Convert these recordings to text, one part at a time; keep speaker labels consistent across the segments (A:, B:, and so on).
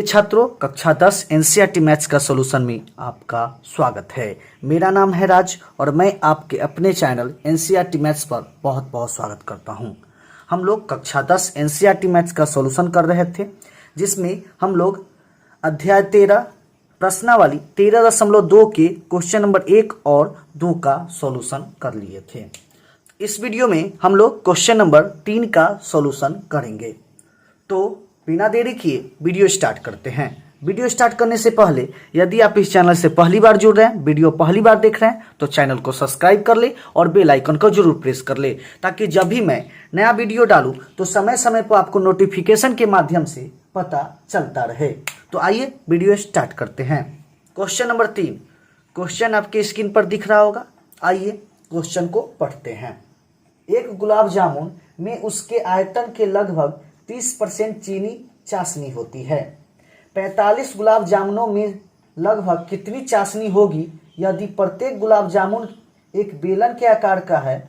A: छात्रों, कक्षा 10 NCERT maths का सॉल्यूशन में आपका स्वागत है। मेरा नाम है राज और मैं आपके अपने चैनल एनसीईआरटी मैथ्स पर बहुत बहुत स्वागत करता हूं। हम लोग कक्षा 10 एनसीईआरटी मैथ्स का सॉल्यूशन कर रहे थे, जिसमें हम लोग अध्याय 13 प्रश्नावली 13.2 के क्वेश्चन नंबर 1 और 2 का सॉल्यूशन कर लिए थे। इस वीडियो में हम लोग क्वेश्चन नंबर 3 का सॉल्यूशन करेंगे। तो बिना देरी किए वीडियो स्टार्ट करते हैं। वीडियो स्टार्ट करने से पहले यदि आप इस चैनल से पहली बार जुड़ रहे हैं, वीडियो पहली बार देख रहे हैं, तो चैनल को सब्सक्राइब कर ले और बेल आइकन को जरूर प्रेस कर ले, ताकि जब भी मैं नया वीडियो डालूं तो समय समय पर आपको नोटिफिकेशन के माध्यम से पता चलता रहे। तो आइए वीडियो स्टार्ट करते हैं। क्वेश्चन नंबर 3, क्वेश्चन आपके स्क्रीन पर दिख रहा होगा। आइए क्वेश्चन को पढ़ते हैं। एक गुलाब जामुन में उसके आयतन के लगभग 30% चीनी चाशनी होती है। 45 गुलाब जामुनों में लगभग कितनी चाशनी होगी यदि प्रत्येक गुलाब जामुन एक बेलन के आकार का है,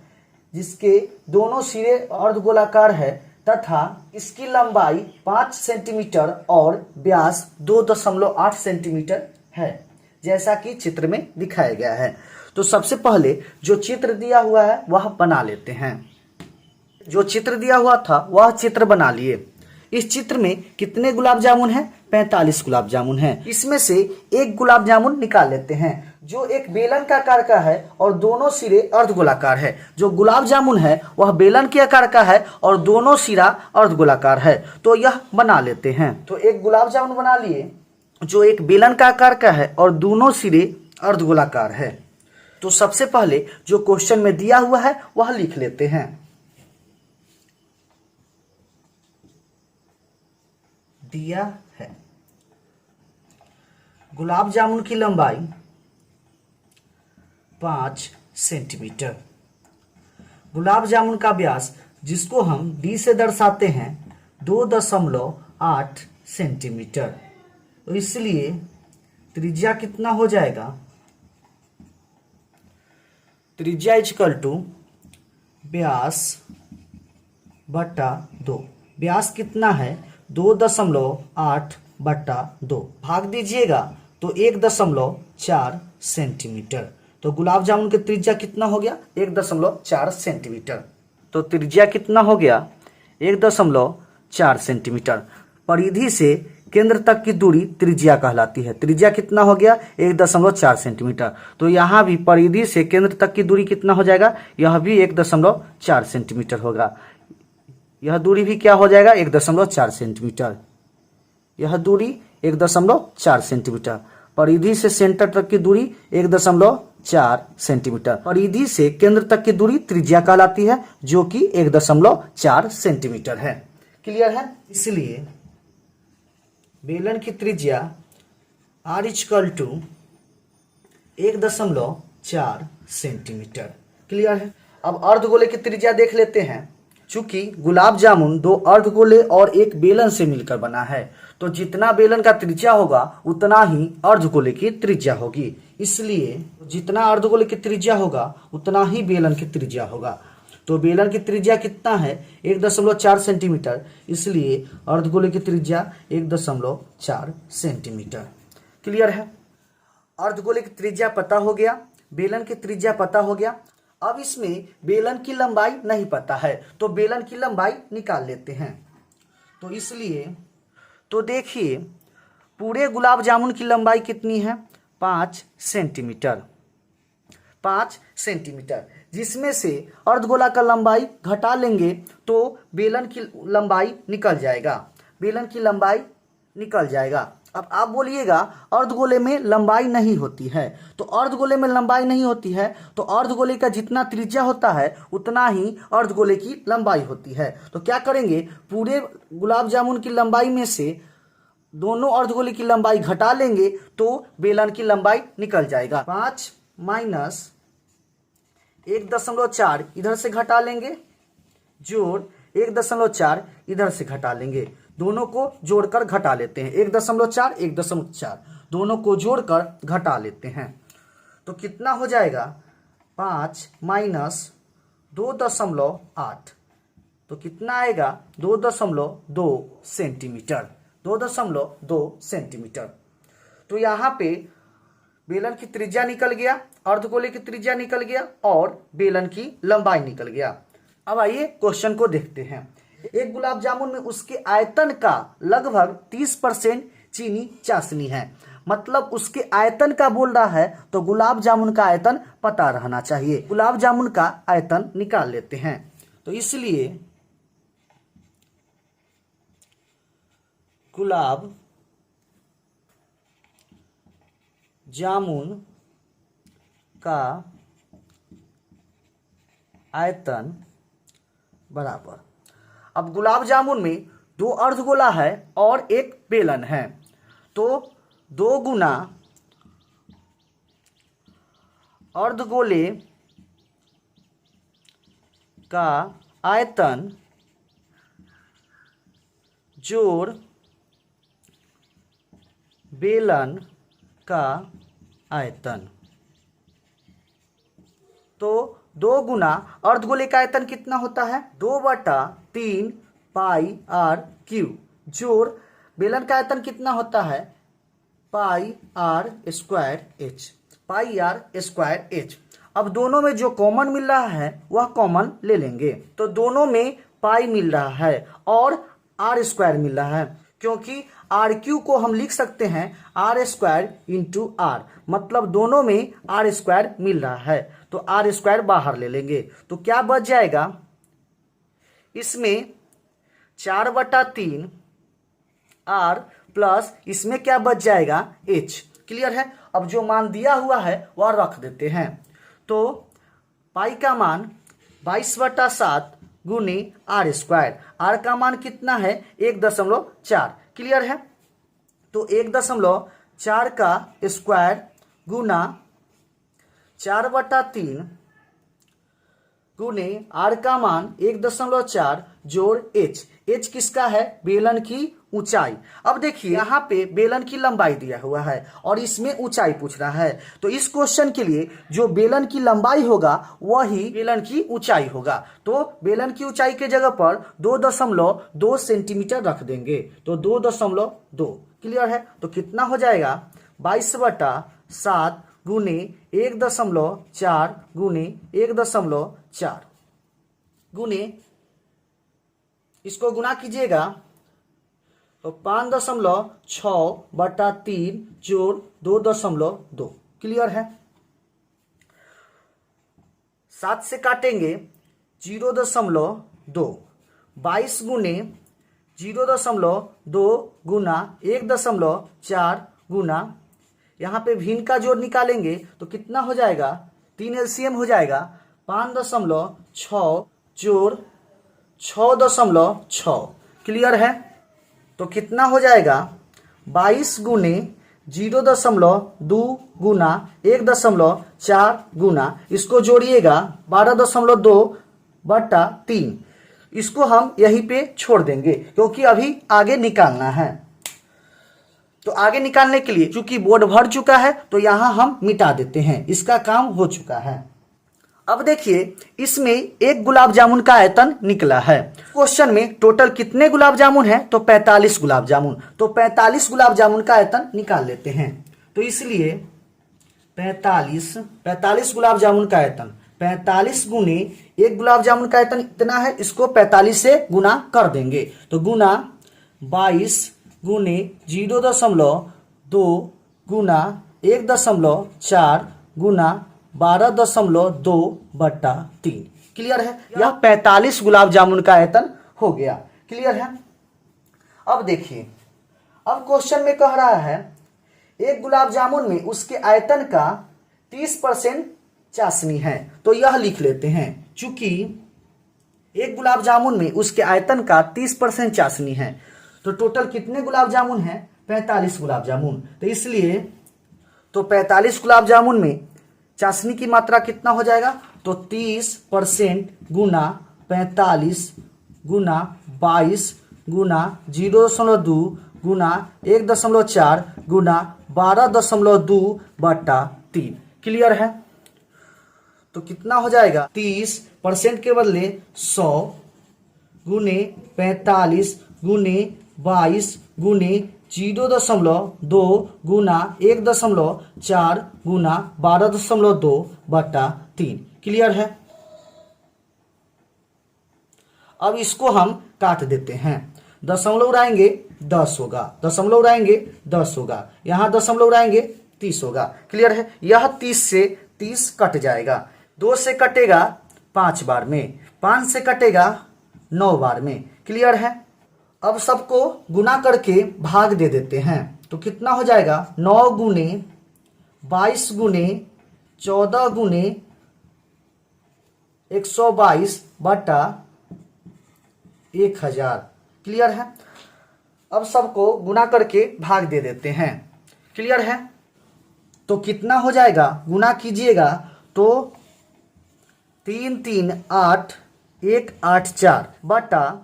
A: जिसके दोनों सिरे अर्धगोलाकार है तथा इसकी लंबाई 5 सेंटीमीटर और व्यास 2.8 सेंटीमीटर है, जैसा कि चित्र में दिखाया गया है। तो सबसे पहले जो चित्र दिया हुआ है वह बना लेते हैं। जो चित्र दिया हुआ था वह चित्र बना लिए। इस चित्र में कितने गुलाब जामुन हैं? 45 गुलाब जामुन हैं। इसमें से एक गुलाब जामुन निकाल लेते हैं, जो एक बेलन का आकार का है और दोनों सिरे अर्धगोलाकार है। जो गुलाब जामुन है वह बेलन के आकार का है और दोनों सिरा अर्धगोलाकार है। तो यह बना लेते हैं। तो एक गुलाब जामुन बना लिए जो एक बेलन का आकार का है और दोनों सिरे अर्धगोलाकार है। तो सबसे पहले जो क्वेश्चन में दिया हुआ है वह लिख लेते हैं। दिया है गुलाब जामुन की लंबाई 5 सेंटीमीटर, गुलाब जामुन का व्यास जिसको हम d से दर्शाते हैं 2.8 सेंटीमीटर। तो इसलिए त्रिज्या कितना हो जाएगा? त्रिज्या इक्वल टू व्यास बटा 2। व्यास कितना है? 2.8/2 भाग दीजिएगा तो 1.4 सेंटीमीटर। तो गुलाब जामुन की त्रिज्या कितना हो गया? 1.4 सेंटीमीटर। तो त्रिज्या कितना हो गया? 1.4 सेंटीमीटर। परिधि से केंद्र तक की दूरी त्रिज्या कहलाती है। त्रिज्या कितना हो गया? 1.4 सेंटीमीटर। तो यहाँ भी परिधि से केंद्र तक की दूरी कितना हो जाएगा? यह भी 1.4 सेंटीमीटर होगा। यह दूरी भी क्या हो जाएगा? 1.4 सेंटीमीटर। यह दूरी 1.4 सेंटीमीटर। परिधि से सेंटर तक की दूरी 1.4 सेंटीमीटर। परिधि से केंद्र तक की दूरी त्रिज्या कहलाती है, जो कि 1.4 सेंटीमीटर है। क्लियर है? इसलिए बेलन की त्रिज्या r equal to 1.4 centimetre. Clear है? अब अर्धगोले की त्रिज्या देख लेते हैं। चूंकि गुलाब जामुन 2 अर्धगोले और एक बेलन से मिलकर बना है, तो जितना बेलन का त्रिज्या होगा उतना ही अर्धगोले की त्रिज्या होगी। इसलिए जितना अर्धगोले की त्रिज्या होगा उतना ही बेलन की त्रिज्या होगा। तो बेलन की त्रिज्या कितना है? 1.4 सेंटीमीटर। इसलिए अर्धगोले की त्रिज्या 1.4 सेंटीमीटर। क्लियर है? अर्धगोले की त्रिज्या पता हो गया, बेलन की त्रिज्या पता हो गया। अब इसमें बेलन की लंबाई नहीं पता है, तो बेलन की लंबाई निकाल लेते हैं। तो इसलिए तो देखिए पूरे गुलाब जामुन की लंबाई कितनी है? 5 सेंटीमीटर। 5 सेंटीमीटर, जिसमें से अर्धगोला का लंबाई घटा लेंगे तो बेलन की लंबाई निकल जाएगा। बेलन की लंबाई निकल जाएगा। अब आप बोलिएगा अर्धगोले में लंबाई नहीं होती है। तो अर्धगोले में लंबाई नहीं होती है तो अर्धगोले का जितना त्रिज्या होता है उतना ही अर्धगोले की लंबाई होती है। तो क्या करेंगे? पूरे गुलाब जामुन की लंबाई में से दोनों अर्धगोले की लंबाई घटा लेंगे तो बेलन की लंबाई निकल जाएगा। 5 माइनस 1.4 इधर से घटा लेंगे, जोड़ 1.4 इधर से घटा लेंगे। दोनों को जोड़कर घटा लेते हैं। 1.4 1.4 दोनों को जोड़कर घटा लेते हैं। तो कितना हो जाएगा? 5 माइनस 2.8 तो कितना आएगा? 2.2 सेंटीमीटर। 2.2 सेंटीमीटर। तो यहाँ पे बेलन की त्रिज्या निकल गया, अर्धगोले की त्रिज्या निकल गया और बेलन की लंबाई निकल गया। अब आइए क्वेश्चन को देखते हैं। एक गुलाब जामुन में उसके आयतन का लगभग 30% चीनी चाशनी है, मतलब उसके आयतन का बोल रहा है तो गुलाब जामुन का आयतन पता रहना चाहिए। गुलाब जामुन का आयतन निकाल लेते हैं। तो इसलिए गुलाब जामुन का आयतन बराबर, अब गुलाब जामुन में 2 अर्धगोला है और एक बेलन है, तो 2 गुना अर्धगोले का आयतन जोड़ बेलन का आयतन। तो 2 गुना अर्धगोले का आयतन कितना होता है, 2/3 पाई आर क्यू, जोड़ बेलन का आयतन कितना होता है, pi r square h, pi r square h. अब दोनों में जो कॉमन मिल रहा है वह कॉमन ले लेंगे। तो दोनों में पाई मिल रहा है और आर स्क्वायर मिल रहा है, क्योंकि आर क्यू को हम लिख सकते हैं आर स्क्वायर इंटू आर, मतलब दोनों में आर स्क्वायर मिल रहा है, तो आर स्क्वायर बाहर ले लेंगे। तो क्या बच जाएगा, इसमें 4/3 आर प्लस इसमें क्या बच जाएगा, एच। क्लियर है। अब जो मान दिया हुआ है वह रख देते हैं। तो पाई का मान 22/7 गुने आर स्क्वायर, आर का मान कितना है, 1.4। क्लियर है। तो 1.4 का स्क्वायर गुना 4/3 गुने आर का मान 1.4 जोड़ एच। एच किसका है, बेलन की ऊंचाई। अब देखिए यहाँ पे बेलन की लंबाई दिया हुआ है और इसमें ऊंचाई पूछ रहा है, तो इस क्वेश्चन के लिए जो बेलन की लंबाई होगा वही बेलन की ऊंचाई होगा। तो बेलन की ऊंचाई के जगह पर 2.2 सेंटीमीटर रख देंगे, तो 2.2। क्लियर है। तो कितना हो जाएगा, 22/7 गुने 1.4 गुने 1.4 गुने, इसको गुना कीजिएगा तो 5.6/3 जोड़ 2.2। क्लियर है। 7 से काटेंगे 0.2, 22 गुने 0.2 गुना 1.4 गुना, यहाँ पे भिन्न का जोड़ निकालेंगे तो कितना हो जाएगा, 3 एलसीएम हो जाएगा, 5.6 जोड़ 6.6। क्लियर है। तो कितना हो जाएगा, 22 गुने 0.2 गुना 1.4 गुना, इसको जोड़िएगा 12.2/3। इसको हम यहीं पे छोड़ देंगे क्योंकि अभी आगे निकालना है। तो आगे निकालने के लिए चूंकि बोर्ड भर चुका है तो यहाँ हम मिटा देते हैं, इसका काम हो चुका है। अब देखिए इसमें एक गुलाब जामुन का आयतन निकला है। क्वेश्चन में टोटल कितने गुलाब जामुन है, तो 45 गुलाब जामुन। तो 45 गुलाब जामुन का आयतन निकाल लेते हैं। तो इसलिए 45 गुलाब जामुन का आयतन, 45 गुने एक गुलाब जामुन का आयतन इतना है, इसको 45 से गुना कर देंगे। तो गुना 22 गुने 0.2 गुना 1.4 गुना 12.2/3। क्लियर है। यह 45 गुलाब जामुन का आयतन हो गया। क्लियर है। अब देखिए, अब क्वेश्चन में कह रहा है एक गुलाब जामुन में उसके आयतन का 30% चाशनी है, तो यह लिख लेते हैं। चूंकि एक गुलाब जामुन में उसके आयतन का 30% चाशनी है, तो टोटल कितने गुलाब जामुन है, 45 गुलाब जामुन। तो इसलिए तो 45 गुलाब जामुन में चाशनी की मात्रा कितना हो जाएगा, तो 30% गुना 45 गुना 22 गुना 0.2 गुना 1.4 गुना 12.2/3। क्लियर है। तो कितना हो जाएगा, 30% के बदले 100 गुने 45 गुने 22 गुने 0.2 गुना 1.4 गुना 12.2 बटा 3। क्लियर है। अब इसको हम काट देते हैं। दशमलव उड़ाएंगे 10 होगा, दशमलव उड़ाएंगे 10 होगा, यहाँ दशमलव उड़ाएंगे 30 होगा। क्लियर है। यह 30 से 30 कट जाएगा, 2 से कटेगा 5 बार में, 5 से कटेगा 9 बार में। क्लियर है। अब सबको गुना करके भाग दे देते हैं तो कितना हो जाएगा 9 गुने 22 गुने 14 गुने 122 बटा 1000। क्लियर है। अब सबको गुना करके भाग दे देते हैं। क्लियर है। तो कितना हो जाएगा, गुना कीजिएगा तो 3 3 8 1 8 4 बटा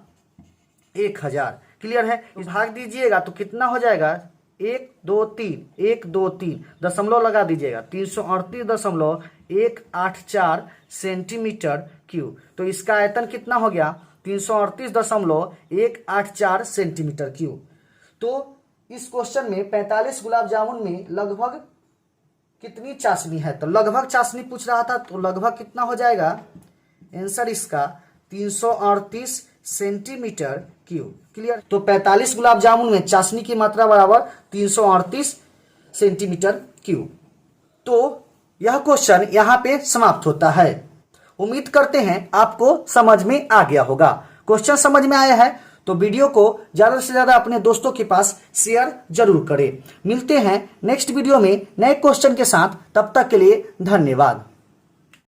A: 1000। क्लियर है। भाग दीजिएगा तो कितना हो जाएगा 1 2 3 1 2 3 दशमलव लगा दीजिएगा 338.184 सेंटीमीटर क्यूब। तो इसका आयतन कितना हो गया 338.184 सेंटीमीटर क्यूब। तो इस क्वेश्चन में 45 गुलाब जामुन में लगभग कितनी चाशनी है, तो लगभग चाशनी पूछ रहा था, तो लगभग कितना हो जाएगा आंसर इसका 338 सेंटीमीटर क्यूब। क्लियर। तो 45 गुलाब जामुन में चाशनी की मात्रा बराबर 338 सेंटीमीटर क्यूब। तो यह क्वेश्चन यहाँ पे समाप्त होता है। उम्मीद करते हैं आपको समझ में आ गया होगा। क्वेश्चन समझ में आया है तो वीडियो को ज्यादा से ज्यादा अपने दोस्तों के पास शेयर जरूर करें। मिलते हैं नेक्स्ट वीडियो में नए क्वेश्चन के साथ, तब तक के लिए धन्यवाद।